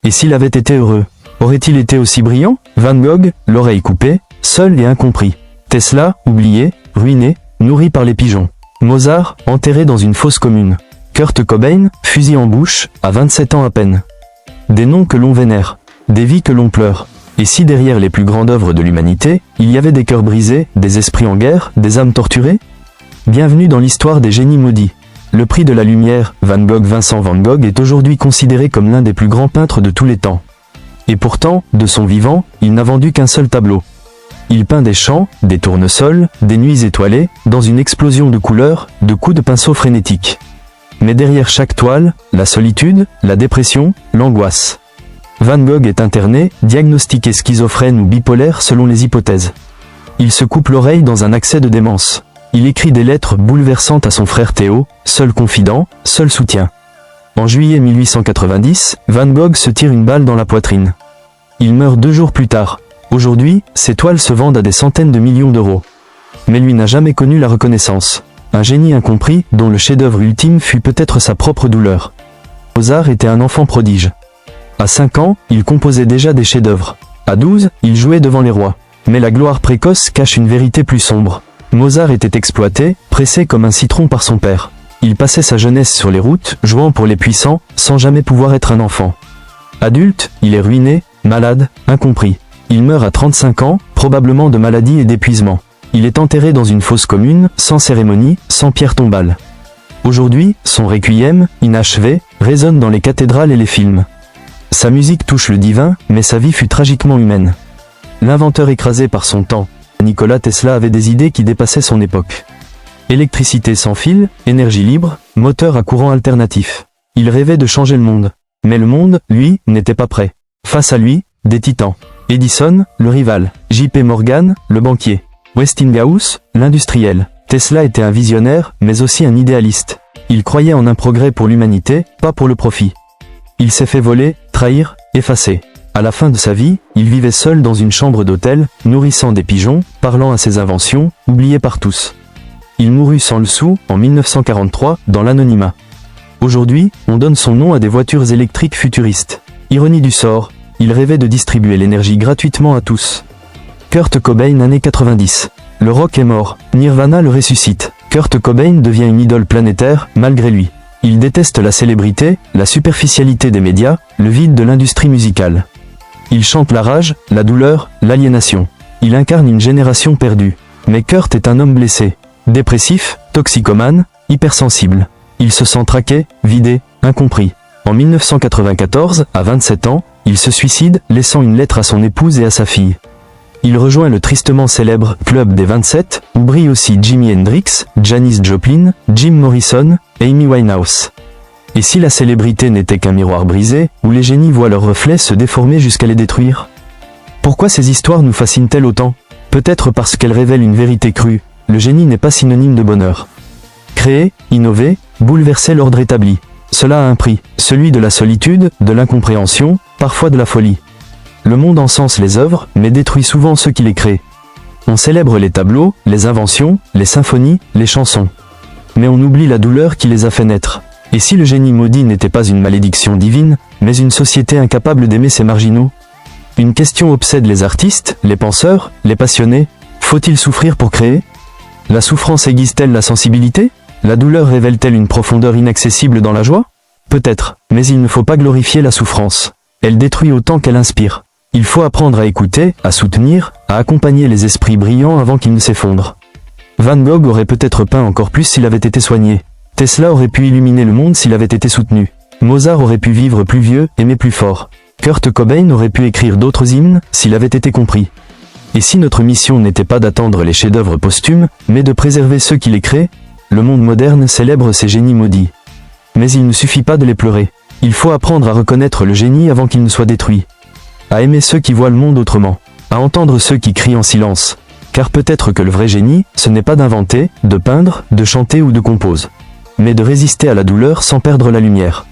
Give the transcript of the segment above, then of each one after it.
Et s'il avait été heureux, aurait-il été aussi brillant? Van Gogh, l'oreille coupée, seul et incompris. Tesla, oublié, ruiné, nourri par les pigeons. Mozart, enterré dans une fosse commune. Kurt Cobain, fusil en bouche, à 27 ans à peine. Des noms que l'on vénère, des vies que l'on pleure. Et si derrière les plus grandes œuvres de l'humanité, il y avait des cœurs brisés, des esprits en guerre, des âmes torturées? Bienvenue dans l'histoire des génies maudits. Le prix de la lumière, Vincent van Gogh est aujourd'hui considéré comme l'un des plus grands peintres de tous les temps. Et pourtant, de son vivant, il n'a vendu qu'un seul tableau. Il peint des champs, des tournesols, des nuits étoilées, dans une explosion de couleurs, de coups de pinceau frénétiques. Mais derrière chaque toile, la solitude, la dépression, l'angoisse. Van Gogh est interné, diagnostiqué schizophrène ou bipolaire selon les hypothèses. Il se coupe l'oreille dans un accès de démence. Il écrit des lettres bouleversantes à son frère Théo, seul confident, seul soutien. En juillet 1890, Van Gogh se tire une balle dans la poitrine. Il meurt 2 jours plus tard. Aujourd'hui, ses toiles se vendent à des centaines de millions d'euros. Mais lui n'a jamais connu la reconnaissance. Un génie incompris, dont le chef-d'œuvre ultime fut peut-être sa propre douleur. Mozart était un enfant prodige. À 5 ans, il composait déjà des chefs-d'œuvre. À 12, il jouait devant les rois. Mais la gloire précoce cache une vérité plus sombre. Mozart était exploité, pressé comme un citron par son père. Il passait sa jeunesse sur les routes, jouant pour les puissants, sans jamais pouvoir être un enfant. Adulte, il est ruiné, malade, incompris. Il meurt à 35 ans, probablement de maladie et d'épuisement. Il est enterré dans une fosse commune, sans cérémonie, sans pierre tombale. Aujourd'hui, son requiem, inachevé, résonne dans les cathédrales et les films. Sa musique touche le divin, mais sa vie fut tragiquement humaine. L'inventeur écrasé par son temps, Nikola Tesla avait des idées qui dépassaient son époque. Électricité sans fil, énergie libre, moteur à courant alternatif. Il rêvait de changer le monde. Mais le monde, lui, n'était pas prêt. Face à lui, des titans. Edison, le rival. J.P. Morgan, le banquier. Westinghouse, l'industriel. Tesla était un visionnaire, mais aussi un idéaliste. Il croyait en un progrès pour l'humanité, pas pour le profit. Il s'est fait voler, trahir, effacer. À la fin de sa vie, il vivait seul dans une chambre d'hôtel, nourrissant des pigeons, parlant à ses inventions, oublié par tous. Il mourut sans le sou, en 1943, dans l'anonymat. Aujourd'hui, on donne son nom à des voitures électriques futuristes. Ironie du sort, il rêvait de distribuer l'énergie gratuitement à tous. Kurt Cobain, années 90. Le rock est mort, Nirvana le ressuscite. Kurt Cobain devient une idole planétaire, malgré lui. Il déteste la célébrité, la superficialité des médias, le vide de l'industrie musicale. Il chante la rage, la douleur, l'aliénation. Il incarne une génération perdue. Mais Kurt est un homme blessé. Dépressif, toxicomane, hypersensible. Il se sent traqué, vidé, incompris. En 1994, à 27 ans, il se suicide, laissant une lettre à son épouse et à sa fille. Il rejoint le tristement célèbre Club des 27, où brillent aussi Jimi Hendrix, Janis Joplin, Jim Morrison, Amy Winehouse. Et si la célébrité n'était qu'un miroir brisé, où les génies voient leurs reflets se déformer jusqu'à les détruire? Pourquoi ces histoires nous fascinent-elles autant? Peut-être parce qu'elles révèlent une vérité crue. Le génie n'est pas synonyme de bonheur. Créer, innover, bouleverser l'ordre établi. Cela a un prix, celui de la solitude, de l'incompréhension, parfois de la folie. Le monde encense les œuvres, mais détruit souvent ceux qui les créent. On célèbre les tableaux, les inventions, les symphonies, les chansons. Mais on oublie la douleur qui les a fait naître. Et si le génie maudit n'était pas une malédiction divine, mais une société incapable d'aimer ses marginaux? Une question obsède les artistes, les penseurs, les passionnés. Faut-il souffrir pour créer? La souffrance aiguise-t-elle la sensibilité? La douleur révèle-t-elle une profondeur inaccessible dans la joie? Peut-être, mais il ne faut pas glorifier la souffrance. Elle détruit autant qu'elle inspire. Il faut apprendre à écouter, à soutenir, à accompagner les esprits brillants avant qu'ils ne s'effondrent. Van Gogh aurait peut-être peint encore plus s'il avait été soigné. Tesla aurait pu illuminer le monde s'il avait été soutenu. Mozart aurait pu vivre plus vieux, aimer plus fort. Kurt Cobain aurait pu écrire d'autres hymnes, s'il avait été compris. Et si notre mission n'était pas d'attendre les chefs-d'œuvre posthumes, mais de préserver ceux qui les créent? Le monde moderne célèbre ces génies maudits. Mais il ne suffit pas de les pleurer. Il faut apprendre à reconnaître le génie avant qu'il ne soit détruit. À aimer ceux qui voient le monde autrement. À entendre ceux qui crient en silence. Car peut-être que le vrai génie, ce n'est pas d'inventer, de peindre, de chanter ou de composer. Mais de résister à la douleur sans perdre la lumière.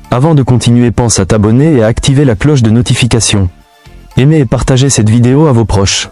Avant de continuer, pense à t'abonner et à activer la cloche de notification. Aimez et partagez cette vidéo à vos proches.